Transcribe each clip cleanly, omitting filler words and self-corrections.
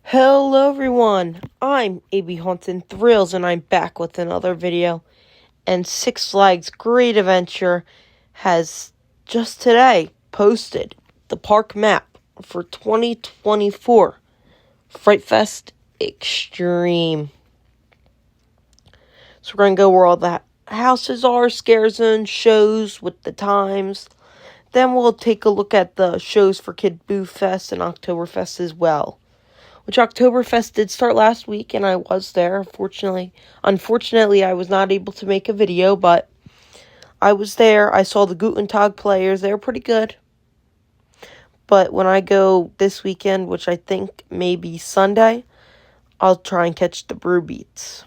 Hello everyone, I'm AB Hauntin Thrills and I'm back with another video. And Six Flags Great Adventure has just today posted the park map for 2024 Fright Fest Extreme. So we're going to go where all the houses are, scare zones, shows with the times. Then we'll take a look at the shows for Kid Boo Fest and Oktoberfest as well. Which Oktoberfest did start last week, and I was there. Unfortunately, I was not able to make a video, but I was there. I saw the Guten Tag players. They were pretty good. But when I go this weekend, which I think may be Sunday, I'll try and catch the Brew Beats.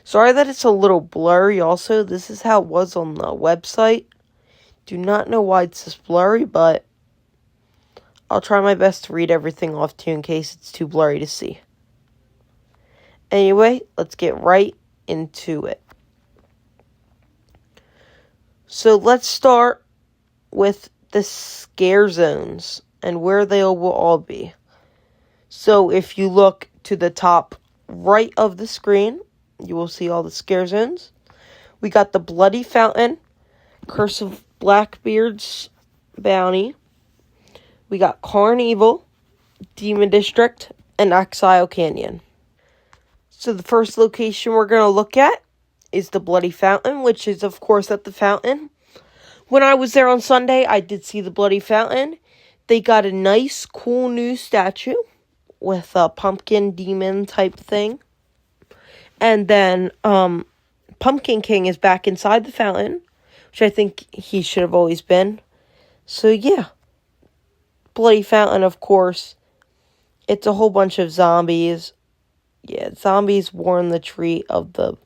Sorry that it's a little blurry also. This is how it was on the website. Do not know why it's this blurry, but I'll try my best to read everything off to you in case it's too blurry to see. Anyway, let's get right into it. So let's start with the scare zones and where they will all be. So if you look to the top right of the screen, you will see all the scare zones. We got the Bloody Fountain, Curse of Blackbeard's Bounty. We got Carnival, Demon District, and Exile Canyon. So the first location we're going to look at is the Bloody Fountain, which is, of course, at the fountain. When I was there on Sunday, I did see the Bloody Fountain. They got a nice, cool new statue with a pumpkin demon type thing. And then Pumpkin King is back inside the fountain, which I think he should have always been. So, yeah. Bloody Fountain, of course, it's a whole bunch of zombies. Yeah, zombies warn the tree of the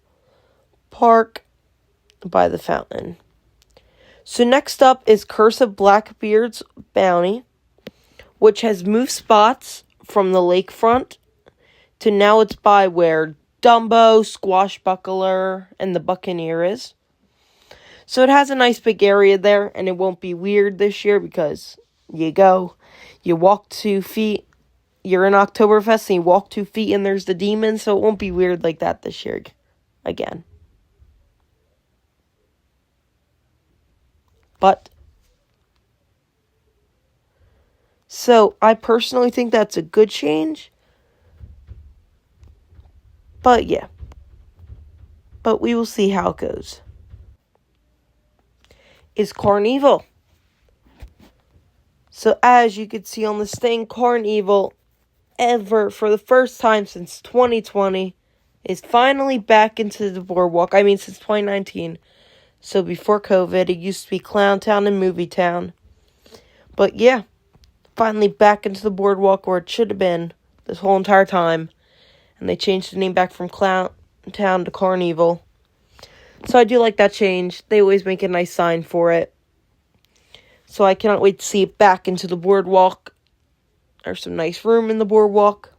park by the fountain. So next up is Curse of Blackbeard's Bounty, which has moved spots from the lakefront to now it's by where Dumbo, Squashbuckler, and the Buccaneer is. So it has a nice big area there, and it won't be weird this year because you walk 2 feet, you're in Oktoberfest, and you walk 2 feet, and there's the demon, so it won't be weird like that this year again. So I personally think that's a good change. But yeah. But we will see how it goes. Is Carnival. So as you can see on this thing, Carnival, for the first time since 2020, is finally back into the boardwalk. I mean, since 2019. So before COVID, it used to be Clown Town and Movie Town. But yeah, finally back into the boardwalk where it should have been this whole entire time. And they changed the name back from Clown Town to Carnival. So I do like that change. They always make a nice sign for it. So I cannot wait to see it back into the boardwalk. There's some nice room in the boardwalk.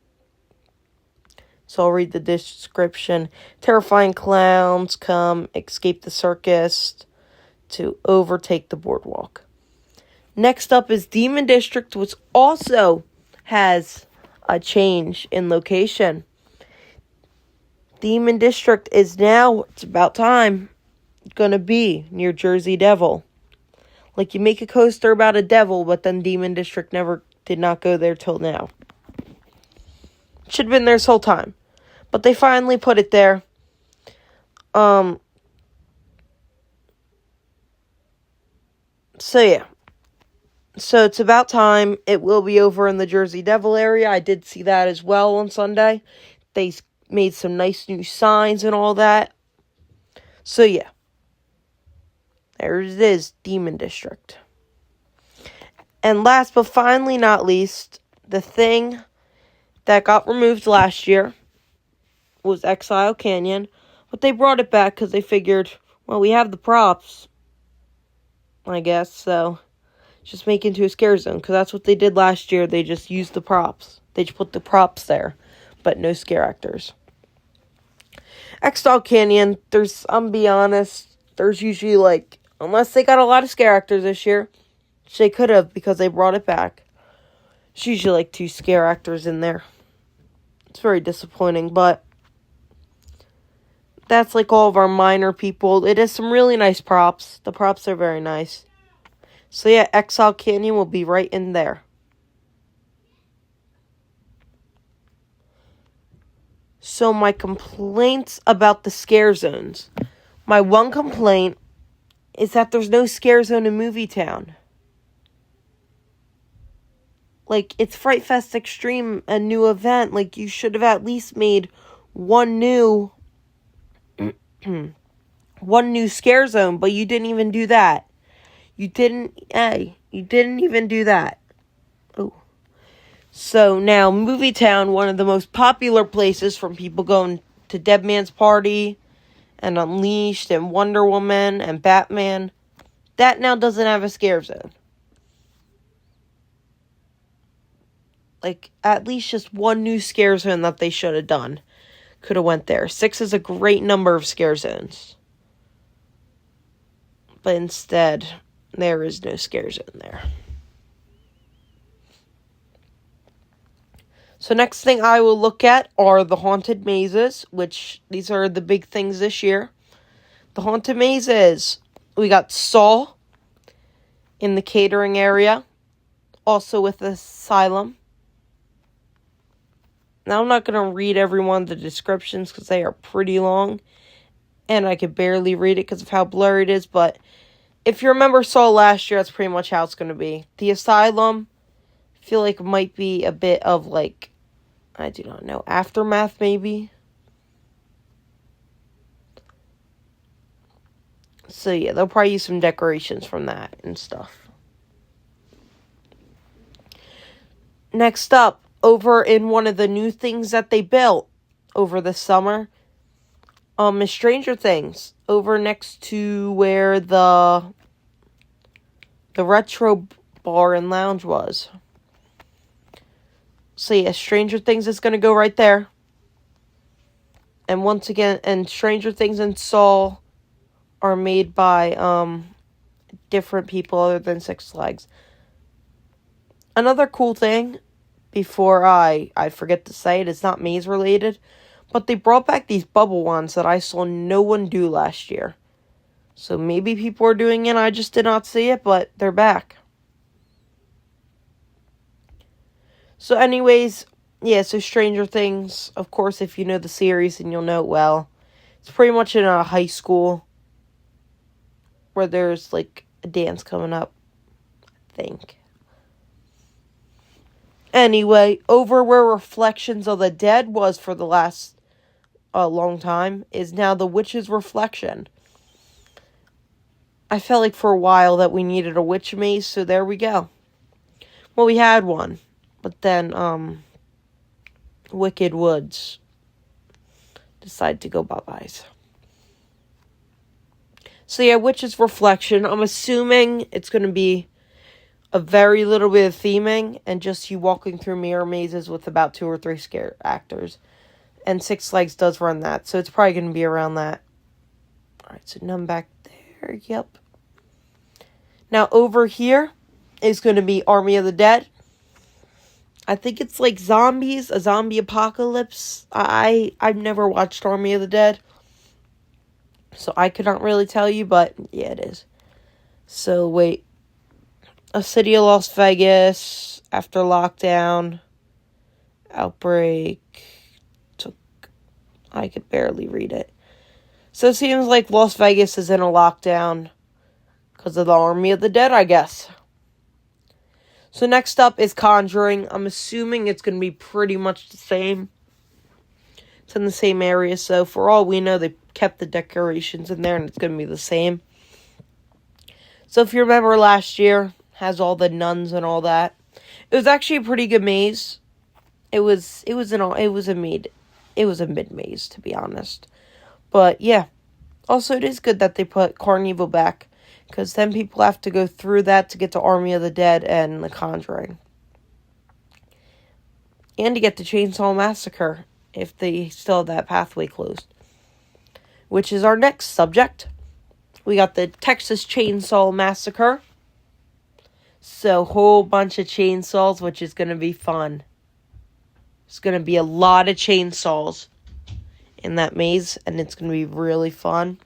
So I'll read the description. Terrifying clowns come escape the circus to overtake the boardwalk. Next up is Demon District, which also has a change in location. Demon District is now, it's about time, going to be near Jersey Devil. Like, you make a coaster about a devil, but then Demon District did not go there till now. Should have been there this whole time. But they finally put it there. So, yeah. So, it's about time. It will be over in the Jersey Devil area. I did see that as well on Sunday. They made some nice new signs and all that. So, yeah. There it is, Demon District. And last but finally not least, the thing that got removed last year was Exile Canyon. But they brought it back because they figured, well, we have the props, I guess. So, just make it into a scare zone. Because that's what they did last year. They just used the props. They just put the props there. But no scare actors. Exile Canyon, I'm be honest, there's usually unless they got a lot of scare actors this year, which they could have because they brought it back, It's usually like 2 scare actors in there. It's very disappointing, but that's like all of our minor people. It is some really nice props. The props are very nice. So yeah, Exile Canyon will be right in there. So my complaints about the scare zones. My one complaint is that there's no scare zone in Movie Town. Like, it's Fright Fest Extreme, a new event. Like, you should have at least made one new scare zone, but you didn't even do that. You didn't even do that. Oh. So now, Movie Town, one of the most popular places from people going to Dead Man's Party and Unleashed and Wonder Woman and Batman, that now doesn't have a scare zone. Like, at least just one new scare zone that they should have done. Could have went there. 6 is a great number of scare zones. But instead, there is no scare zone there. So next thing I will look at are the haunted mazes, which these are the big things this year. The haunted mazes. We got Saw in the catering area. Also with the Asylum. Now, I'm not going to read every one of the descriptions because they are pretty long. And I could barely read it because of how blurry it is. But if you remember Saw last year, that's pretty much how it's going to be. The Asylum, I feel like it might be a bit of like, I do not know, Aftermath maybe? So yeah, they'll probably use some decorations from that and stuff. Next up, over in one of the new things that they built over the summer, is Stranger Things. Over next to where the retro bar and lounge was. So yeah, Stranger Things is going to go right there. And once again, and Stranger Things and Saw are made by different people other than Six Flags. Another cool thing, before I forget to say it, it's not maze related, but they brought back these bubble ones that I saw no one do last year. So maybe people are doing it, I just did not see it, but they're back. So anyways, yeah, so Stranger Things, of course, if you know the series and you'll know it well, it's pretty much in a high school where there's like a dance coming up, I think. Anyway, over where Reflections of the Dead was for the last long time is now the Witch's Reflection. I felt like for a while that we needed a witch maze, so there we go. Well, we had one, but then Wicked Woods decided to go bye-byes. So yeah, Witch's Reflection. I'm assuming it's going to be a very little bit of theming and just you walking through mirror mazes with about 2 or 3 scare actors. And Six Flags does run that, so it's probably going to be around that. Alright, so none back there. Yep. Now over here is going to be Army of the Dead. I think it's like zombies, a zombie apocalypse. I've never watched Army of the Dead, so I could not really tell you, but yeah, it is. So wait. A city of Las Vegas after lockdown, outbreak, I could barely read it. So it seems like Las Vegas is in a lockdown because of the Army of the Dead, I guess. So next up is Conjuring. I'm assuming it's going to be pretty much the same. It's in the same area, so for all we know, they kept the decorations in there and it's going to be the same. So if you remember last year, has all the nuns and all that. It was actually a pretty good maze. It was a mid maze, to be honest. But yeah. Also, it is good that they put Carnival back, because then people have to go through that to get to Army of the Dead and The Conjuring. And to get to Chainsaw Massacre, if they still have that pathway closed. Which is our next subject. We got the Texas Chainsaw Massacre. So, whole bunch of chainsaws, which is going to be fun. There's going to be a lot of chainsaws in that maze, and it's going to be really fun.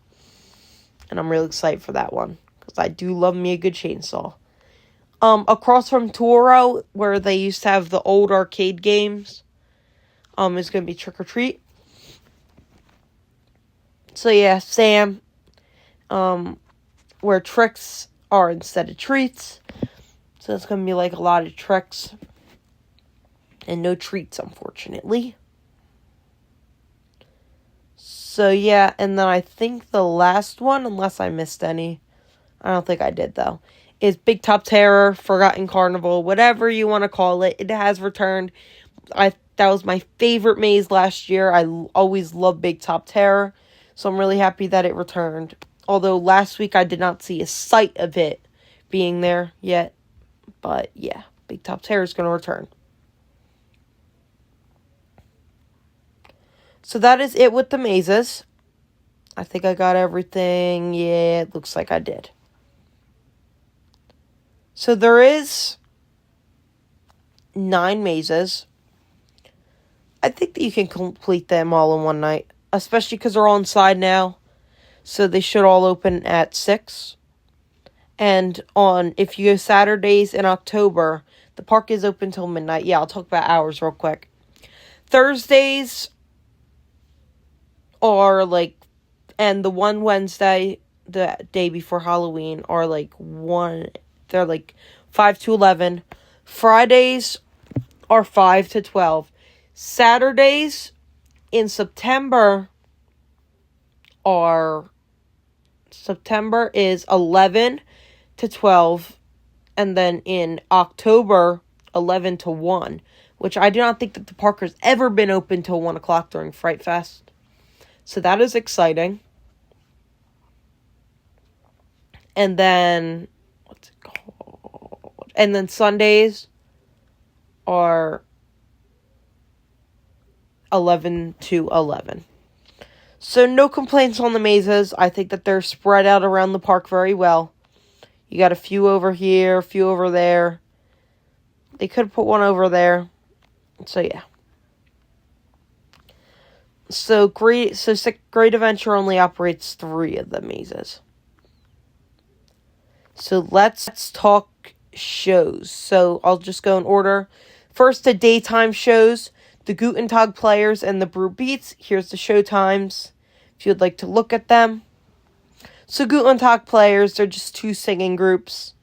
And I'm really excited for that one, because I do love me a good chainsaw. Across from Toro, where they used to have the old arcade games, is going to be Trick or Treat. So yeah, Sam, where tricks are instead of treats. So it's going to be like a lot of tricks and no treats, unfortunately. So yeah, and then I think the last one, unless I missed any, I don't think I did though, is Big Top Terror, Forgotten Carnival, whatever you want to call it. It has returned. That was my favorite maze last year. I always loved Big Top Terror, so I'm really happy that it returned. Although last week I did not see a sight of it being there yet. But yeah, Big Top Terror is going to return. So that is it with the mazes. I think I got everything. Yeah, it looks like I did. So there is 9 mazes. I think that you can complete them all in one night, especially because they're all inside now. So they should all open at 6. And if you go Saturdays in October, the park is open till midnight. Yeah, I'll talk about hours real quick. Thursdays are and the one Wednesday, the day before Halloween, are they're 5 to 11. Fridays are 5 to 12. Saturdays in September is 11 to 12, and then in October, 11 to 1, which I do not think that the park has ever been open till 1 o'clock during Fright Fest. So that is exciting. And then, what's it called? And then Sundays are 11 to 11. So no complaints on the mazes. I think that they're spread out around the park very well. You got a few over here, a few over there. They could put one over there. So yeah. So Great Adventure only operates 3 of the mazes. So let's talk shows. So I'll just go in order. First, the daytime shows, the Guten Tag Players and the Brew Beats. Here's the show times, if you'd like to look at them. So Guten Tag Players, they're just 2 singing groups.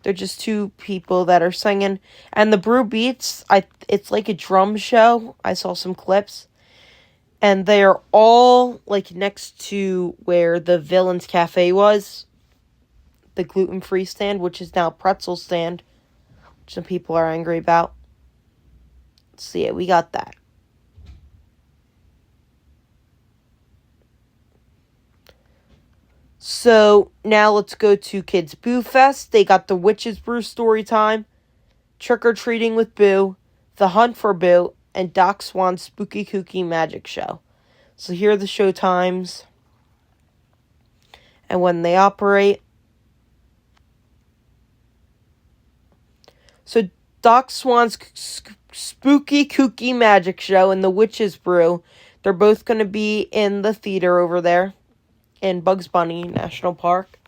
They're just 2 people that are singing. And the Brew Beats, it's like a drum show. I saw some clips. And they are all next to where the Villains Cafe was. The gluten-free stand, which is now pretzel stand, which some people are angry about. So yeah, we got that. So now let's go to Kids Boo Fest. They got the Witch's Brew story time, Trick or Treating with Boo, The Hunt for Boo, and Doc Swan's Spooky Kooky Magic Show. So here are the show times and when they operate. So Doc Swan's Spooky Kooky Magic Show and the Witch's Brew, they're both going to be in the theater over there in Bugs Bunny National Park.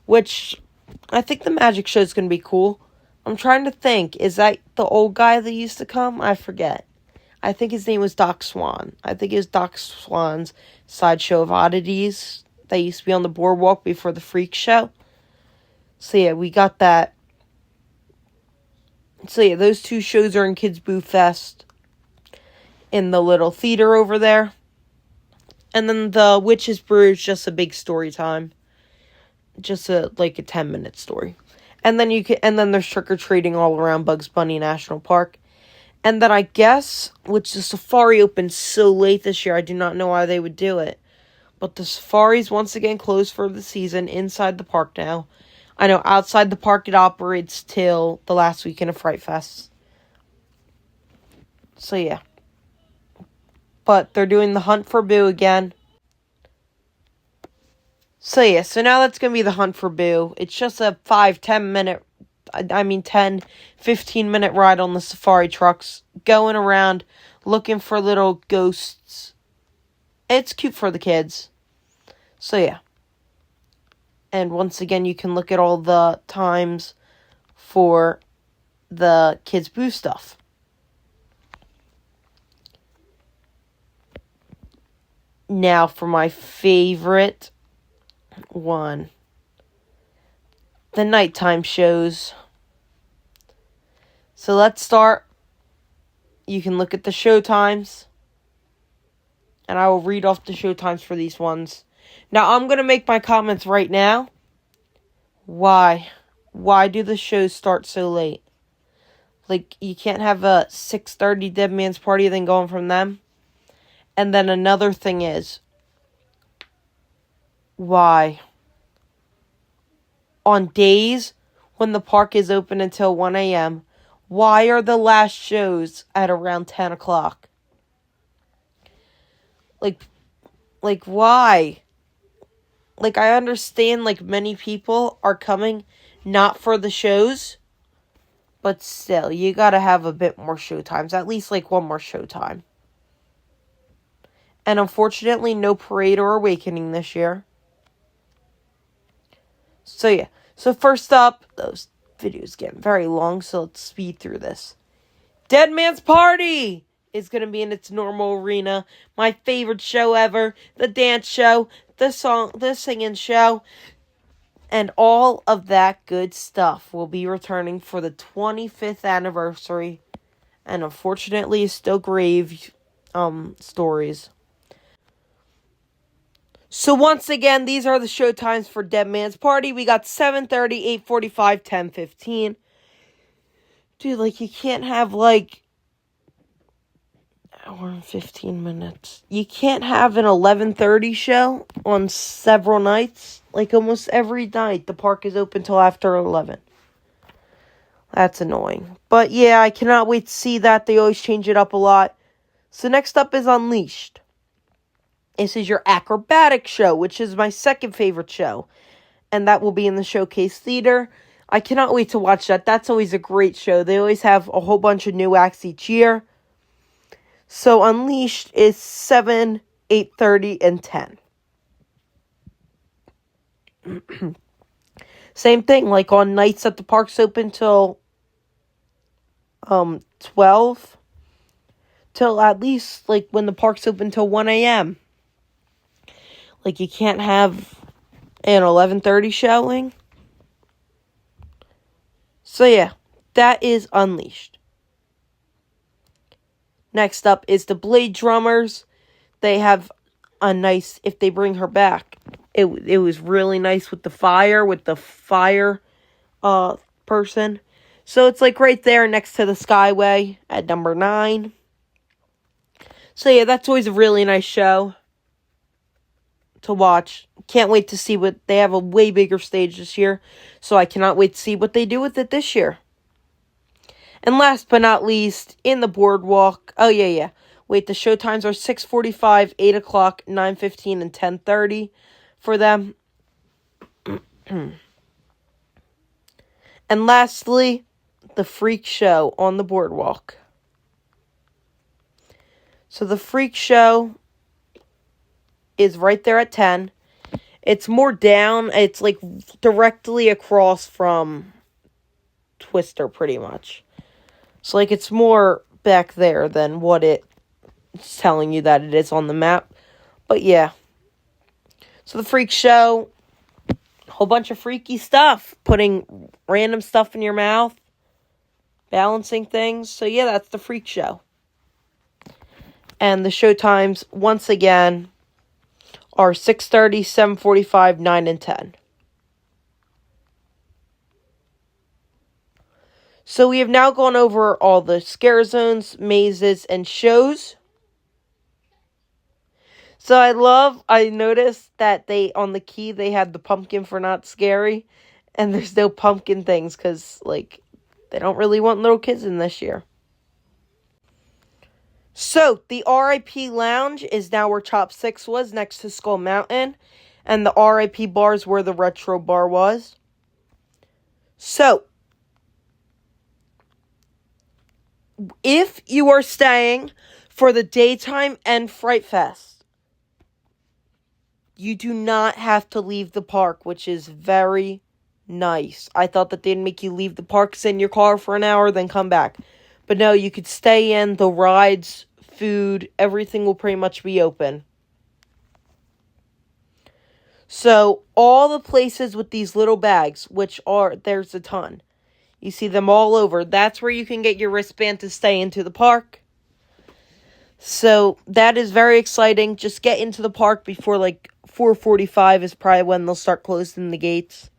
Which, I think the magic show is going to be cool. I'm trying to think, is that the old guy that used to come? I forget. I think his name was Doc Swan. I think it was Doc Swan's Sideshow of Oddities that used to be on the boardwalk before the Freak Show. So yeah, we got that. So yeah, those 2 shows are in Kids Boo Fest in the little theater over there. And then the Witch's Brew is just a big story time. Just a 10-minute story. And then there's Trick or Treating all around Bugs Bunny National Park. And then I guess, which the safari opened so late this year, I do not know why they would do it. But the safari's once again closed for the season inside the park now. I know outside the park it operates till the last weekend of Fright Fest. So yeah. But they're doing the Hunt for Boo again. So yeah, so now that's going to be the hunt for Boo. It's just a 10, 15-minute ride on the safari trucks, going around looking for little ghosts. It's cute for the kids. So yeah. And once again, you can look at all the times for the Kids Boo stuff. Now for my favorite one. The nighttime shows. So let's start. You can look at the show times. And I will read off the show times for these ones. Now I'm going to make my comments right now. Why? Why do the shows start so late? Like, you can't have a 6:30 Dead Man's Party then going from them. And then another thing is, why? On days when the park is open until 1 a.m., why are the last shows at around 10 o'clock? Like, why? Like, I understand, like, many people are coming not for the shows, but still, you gotta have a bit more show times. At least, like, one more show time. And unfortunately, no Parade or Awakening this year. So, yeah. So, first up, those videos getting very long, so let's speed through this. Dead Man's Party is going to be in its normal arena. My favorite show ever. The dance show, the singing show, and all of that good stuff will be returning for the 25th anniversary. And unfortunately, still grave stories. So once again, these are the show times for Dead Man's Party. We got 7:30, 8:45, 10:15. Dude, like, you can't have, like, hour and 15 minutes. You can't have an 11:30 show on several nights. Like, almost every night, the park is open till after 11. That's annoying. But, yeah, I cannot wait to see that. They always change it up a lot. So next up is Unleashed. This is your acrobatic show, which is my second favorite show. And that will be in the Showcase Theater. I cannot wait to watch that. That's always a great show. They always have a whole bunch of new acts each year. So Unleashed is 7, 8:30, and 10. Same thing, like on nights that the park's open till 12. Till at least, like, when the park's open till 1 a.m. Like, you can't have an 11:30 showing. So, yeah, that is Unleashed. Next up is the Blade Drummers. They have a nice, if they bring her back, it was really nice with the fire person. So, it's, like, right there next to the Skyway at number 9. So, yeah, that's always a really nice show to watch. Can't wait to see what they have. A way bigger stage this year, so I cannot wait to see what they do with it this year. And last but not least, in the boardwalk. Oh yeah. Wait, the show times are 6:45, 8 o'clock, 9:15, and 10:30 for them. And lastly, the Freak Show on the boardwalk. So the Freak Show is right there at 10. It's more down. It's like directly across from Twister, pretty much. So, like, it's more back there than what it's telling you that it is on the map. But, yeah. So, the Freak Show, a whole bunch of freaky stuff. Putting random stuff in your mouth. Balancing things. So, yeah, that's the Freak Show. And the show times, once again, are 6:30, 7:45, 9, and 10. So we have now gone over all the scare zones, mazes, and shows. So I noticed that on the key, they had the pumpkin for not scary. And there's no pumpkin things because, like, they don't really want little kids in this year. So, the RIP Lounge is now where Chop 6 was, next to Skull Mountain. And the RIP bar is where the retro bar was. So, if you are staying for the daytime and Fright Fest, you do not have to leave the park, which is very nice. I thought that they'd make you leave the park, sit in your car for an hour, then come back. But no, you could stay in. The rides, food, everything will pretty much be open. So, all the places with these little bags, there's a ton. You see them all over. That's where you can get your wristband to stay into the park. So, that is very exciting. Just get into the park before, 4:45 is probably when they'll start closing the gates.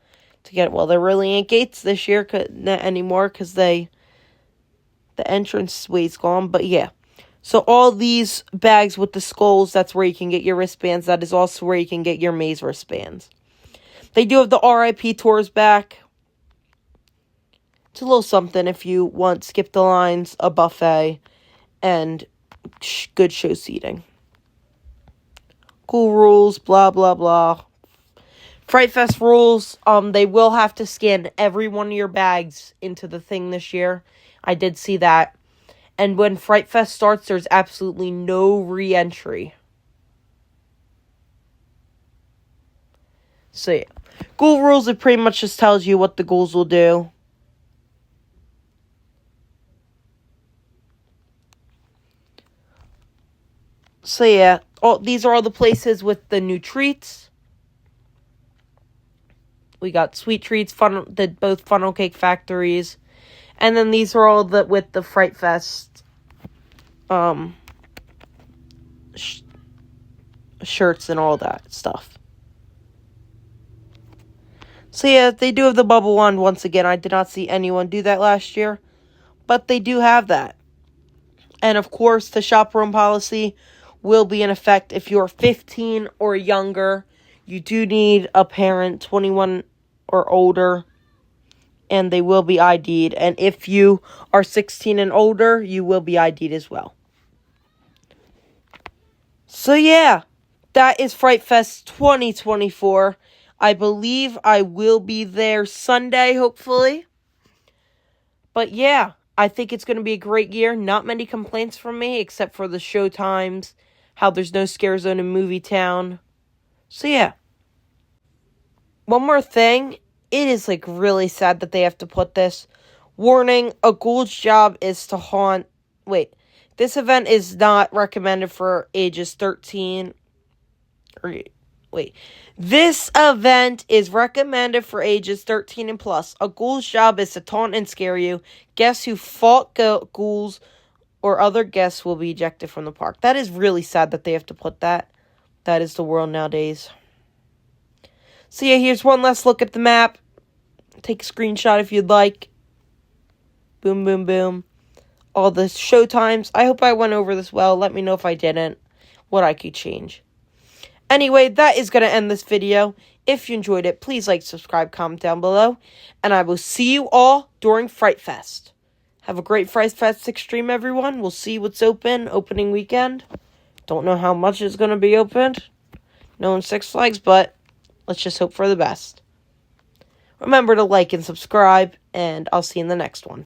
There really ain't gates this year anymore because the entrance way's gone. But, yeah. So, all these bags with the skulls, that's where you can get your wristbands. That is also where you can get your maze wristbands. They do have the RIP tours back. It's a little something if you want skip the lines, a buffet, and good show seating. Cool rules, blah, blah, blah. Fright Fest rules, they will have to scan every one of your bags into the thing this year. I did see that. And when Fright Fest starts, there's absolutely no re-entry. So, yeah. Ghoul rules, it pretty much just tells you what the ghouls will do. So, yeah. These are all the places with the new treats. We got sweet treats, both funnel cake factories. And then these are all with the Fright Fest shirts and all that stuff. So yeah, they do have the bubble wand once again. I did not see anyone do that last year, but they do have that. And of course, the chaperone policy will be in effect if you're 15 or younger. You do need a parent, 21 or older, and they will be ID'd. And if you are 16 and older, you will be ID'd as well. So yeah, that is Fright Fest 2024. I believe I will be there Sunday, hopefully. But yeah, I think it's going to be a great year. Not many complaints from me, except for the show times, how there's no scare zone in Movie Town. So yeah. One more thing. It is really sad that they have to put this. Warning, a ghoul's job is to haunt. This event is not recommended for ages 13. This event is recommended for ages 13 and plus. A ghoul's job is to taunt and scare you. Guests who fought ghouls or other guests will be ejected from the park. That is really sad that they have to put that. That is the world nowadays. So yeah, here's one last look at the map. Take a screenshot if you'd like. Boom, boom, boom. All the show times. I hope I went over this well. Let me know if I didn't. What I could change. Anyway, that is going to end this video. If you enjoyed it, please like, subscribe, comment down below. And I will see you all during Fright Fest. Have a great Fright Fest Extreme, everyone. We'll see what's opening weekend. Don't know how much is going to be opened. No one's Six Flags, but let's just hope for the best. Remember to like and subscribe, and I'll see you in the next one.